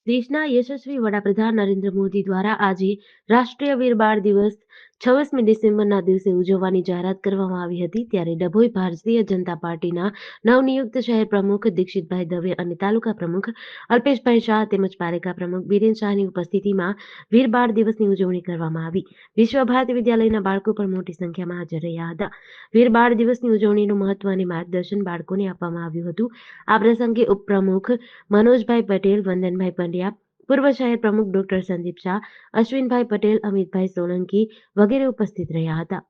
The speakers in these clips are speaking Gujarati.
દેશના યશસ્વી વડાપ્રધાન નરેન્દ્ર મોદી દ્વારા આજે રાષ્ટ્રીય વીર બાળ દિવસ 26મી ડિસેમ્બરના દિવસે ઉજવવાની જાહેરાત કરવામાં આવી હતી. ત્યારે ડભોઈ ભારતીય જનતા પાર્ટીના નવનિયુક્ત શહેર પ્રમુખ દીક્ષિતભાઈ દવે અને તાલુકા પ્રમુખ અલ્પેશભાઈ શાહ તેમજ પાલિકા પ્રમુખ બિરેન શાહની ઉપસ્થિતિમાં વીર બાળ દિવસની ઉજવણી કરવામાં આવી. વિશ્વ ભારતી વિદ્યાલયના બાળકો પણ મોટી સંખ્યામાં હાજર રહ્યા હતા. વીર બાળ દિવસની ઉજવણીનું મહત્વ અને માર્ગદર્શન બાળકોને આપવામાં આવ્યું હતું. આ પ્રસંગે ઉપપ્રમુખ મનોજભાઈ પટેલ, વંદનભાઈ પંડ્યા, પૂર્વ શહેર પ્રમુખ ડોક્ટર સંદીપ શાહ, અશ્વિનભાઈ પટેલ, અમિતભાઈ સોલંકી વગેરે ઉપસ્થિત રહ્યા હતા.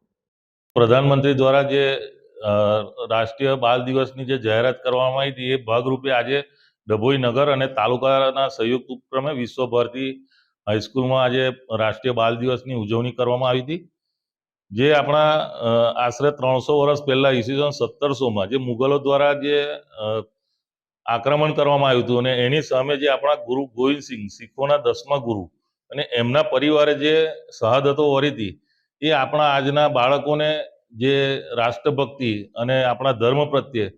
પ્રધાનમંત્રી દ્વારા જે રાષ્ટ્રીય બાળ દિવસની જે જાહેરાત કરવામાં આવી હતી, એ ભાગરૂપે આજે ડભોઈ નગર અને તાલુકાના સંયુક્ત ઉપક્રમે વિશ્વ ભારતી હાઈસ્કૂલમાં આજે રાષ્ટ્રીય બાળ દિવસની ઉજવણી કરવામાં આવી હતી. જે આપણા આશરે 300 વર્ષ પહેલા ઈસવીસન 1700માં જે મુગલો દ્વારા જે આક્રમણ કરવામાં આવ્યું હતું અને એની સામે જે આપણા ગુરુ ગોવિંદસિંહ, શીખોના 10મા ગુરુ, અને એમના પરિવારે જે શહાદતો વરી હતી, એ આપણા આજના બાળકોને જે રાષ્ટ્રભક્તિ અને આપણા ધર્મ પ્રત્યે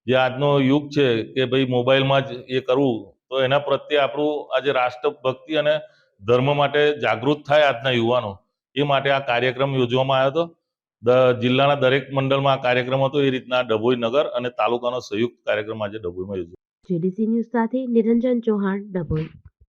જે આજનો યુગ છે કે ભાઈ મોબાઈલમાં જ એ કરવું, તો એના પ્રત્યે આપણું આજે રાષ્ટ્રભક્તિ અને ધર્મ માટે જાગૃત થાય આજના યુવાનો, એ માટે આ કાર્યક્રમ યોજવામાં આવ્યો હતો. જિલ્લાના દરેક મંડળમાં આ કાર્યક્રમ હતો. એ રીતના ડભોઈ નગર અને તાલુકાનો સંયુક્ત કાર્યક્રમ આજે ડભોઈમાં યોજાયો. જેડીસી ન્યૂઝ સાથે નિરંજન ચૌહાણ, ડભોઈ.